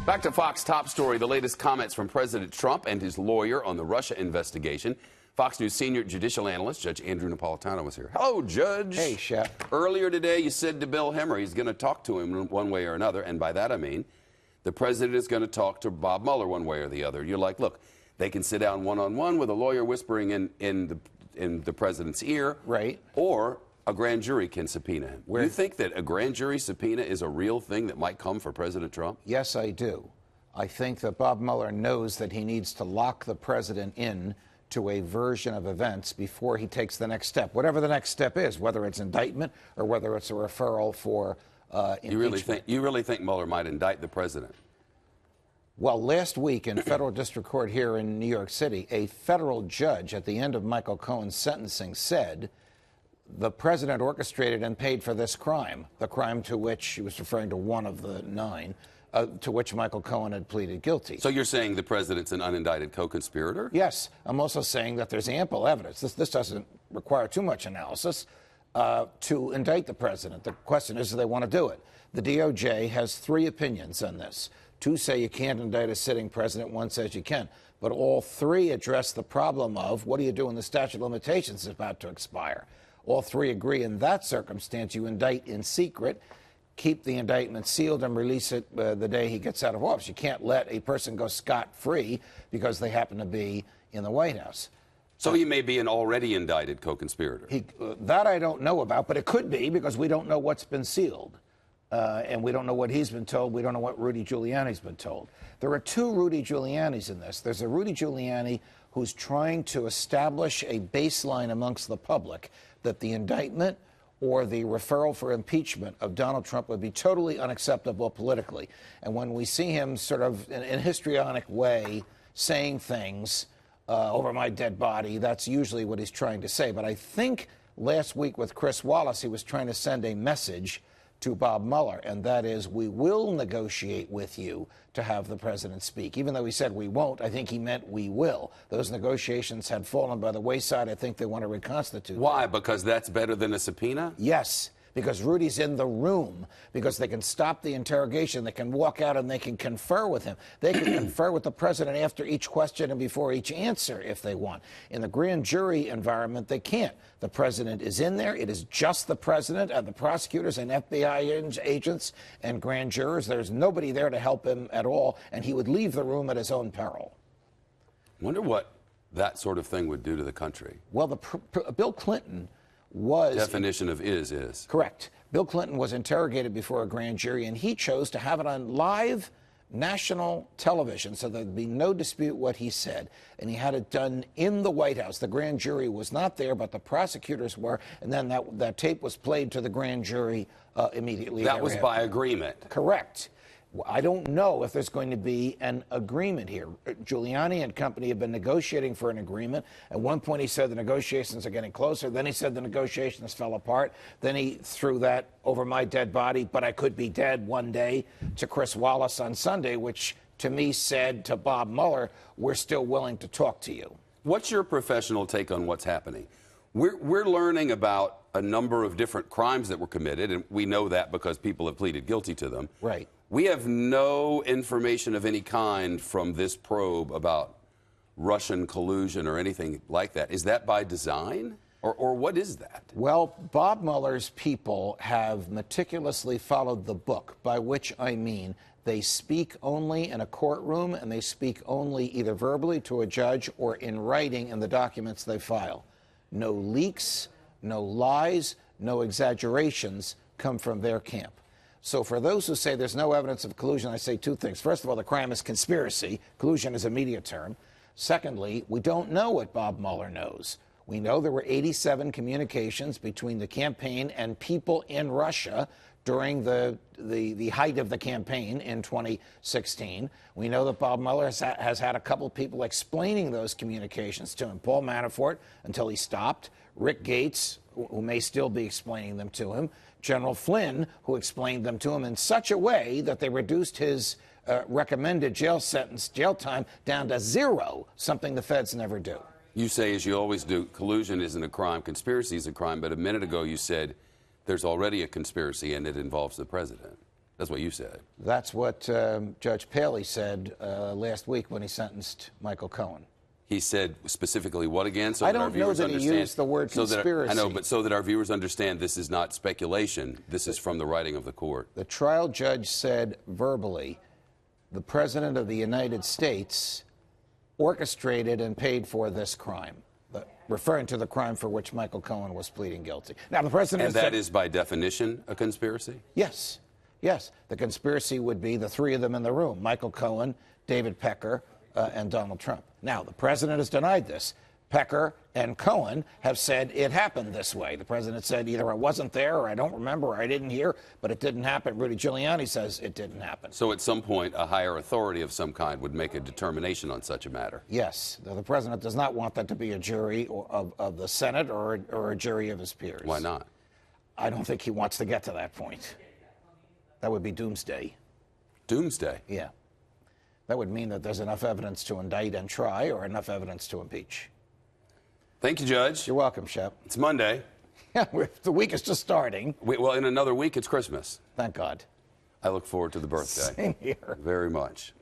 Back to Fox top story, the latest comments from President Trump and his lawyer on the Russia investigation. Fox News senior judicial analyst Judge Andrew Napolitano was here. Hello, Judge. Hey, Shep. Earlier today, you said to Bill Hemmer he's going to talk to him one way or another, and by that I mean the president is going to talk to Bob Mueller one way or the other. You're like, look, they can sit down one-on-one with a lawyer whispering in the president's ear. Right. Or a grand jury can subpoena him. Where, you think that a grand jury subpoena is a real thing that might come for President Trump? Yes, I do. I think that Bob Mueller knows that he needs to lock the president in to a version of events before he takes the next step, whatever the next step is, whether it's indictment or whether it's a referral for impeachment. You really think Mueller might indict the president? Well, last week in federal district court here in New York City, a federal judge at the end of Michael Cohen's sentencing said the president orchestrated and paid for this crime, the crime to which he was referring to one of the 9, to which Michael Cohen had pleaded guilty. So you're saying the president's an unindicted co-conspirator? Yes. I'm also saying that there's ample evidence. This doesn't require too much analysis to indict the president. The question is, do they want to do it? The DOJ has 3 opinions on this. 2 say you can't indict a sitting president. 1 says you can. But all 3 address the problem of what do you do when the statute of limitations is about to expire? All 3 agree in that circumstance you indict in secret, keep the indictment sealed, and release it the day he gets out of office. You can't let a person go scot-free because they happen to be in the White House. So he may be an already indicted co-conspirator. That I don't know about, but it could be because we don't know what's been sealed. And we don't know what he's been told. We don't know what Rudy Giuliani's been told. There are 2 Rudy Giulianis in this. There's a Rudy Giuliani who's trying to establish a baseline amongst the public that the indictment or the referral for impeachment of Donald Trump would be totally unacceptable politically. And when we see him sort of in a histrionic way saying things over my dead body, that's usually what he's trying to say. But I think last week with Chris Wallace, he was trying to send a message to Bob Mueller, and that is, we will negotiate with you to have the president speak. Even though he said we won't, I think he meant we will. Those negotiations had fallen by the wayside. I think they want to reconstitute. Why? Because that's better than a subpoena? Yes. Because Rudy's in the room, because they can stop the interrogation, they can walk out and they can confer with him. They can confer with the president after each question and before each answer if they want. In the grand jury environment, they can't. The president is in there. It is just the president and the prosecutors and FBI agents and grand jurors. There's nobody there to help him at all, and he would leave the room at his own peril. Wonder what that sort of thing would do to the country. Well, Bill Clinton was... Definition of is. Correct. Bill Clinton was interrogated before a grand jury, and he chose to have it on live national television, so there'd be no dispute what he said. And he had it done in the White House. The grand jury was not there, but the prosecutors were, and then that tape was played to the grand jury immediately. That was by agreement. Correct. I don't know if there's going to be an agreement here. Giuliani and company have been negotiating for an agreement. At one point, he said the negotiations are getting closer. Then he said the negotiations fell apart. Then he threw that over my dead body, but I could be dead one day, to Chris Wallace on Sunday, which to me said to Bob Mueller, we're still willing to talk to you. What's your professional take on what's happening? We're learning about a number of different crimes that were committed, and we know that because people have pleaded guilty to them. Right. We have no information of any kind from this probe about Russian collusion or anything like that. Is that by design? Or what is that? Well, Bob Mueller's people have meticulously followed the book, by which I mean they speak only in a courtroom and they speak only either verbally to a judge or in writing in the documents they file. No leaks, no lies, no exaggerations come from their camp. So for those who say there's no evidence of collusion, I say 2 things. First of all, the crime is conspiracy. Collusion is a media term. Secondly, we don't know what Bob Mueller knows. We know there were 87 communications between the campaign and people in Russia during the height of the campaign in 2016. We know that Bob Mueller has had a couple of people explaining those communications to him. Paul Manafort, until he stopped. Rick Gates, who may still be explaining them to him. General Flynn, who explained them to him in such a way that they reduced his recommended jail time, down to 0, something the feds never do. You say, as you always do, collusion isn't a crime, conspiracy is a crime, but a minute ago you said there's already a conspiracy and it involves the president. That's what you said. That's what Judge Paley said last week when he sentenced Michael Cohen. He said specifically what again? So I that our don't know viewers that he understand, used the word conspiracy. I know, but so that our viewers understand this is not speculation. This is from the writing of the court. The trial judge said verbally, the President of the United States orchestrated and paid for this crime, referring to the crime for which Michael Cohen was pleading guilty. Now, the President And that is by definition a conspiracy? Yes. Yes. The conspiracy would be the three of them in the room, Michael Cohen, David Pecker, and Donald Trump. Now, the President has denied this. Pecker and Cohen have said it happened this way. The President said either I wasn't there or I don't remember or I didn't hear, but it didn't happen. Rudy Giuliani says it didn't happen. So at some point, a higher authority of some kind would make a determination on such a matter. Yes. The President does not want that to be a jury of the Senate or a jury of his peers. Why not? I don't think he wants to get to that point. That would be doomsday. Doomsday? Yeah. That would mean that there's enough evidence to indict and try or enough evidence to impeach. Thank you, Judge. You're welcome, Shep. It's Monday. Yeah, the week is just starting. Well, in another week, it's Christmas. Thank God. I look forward to the birthday. Same here. Very much.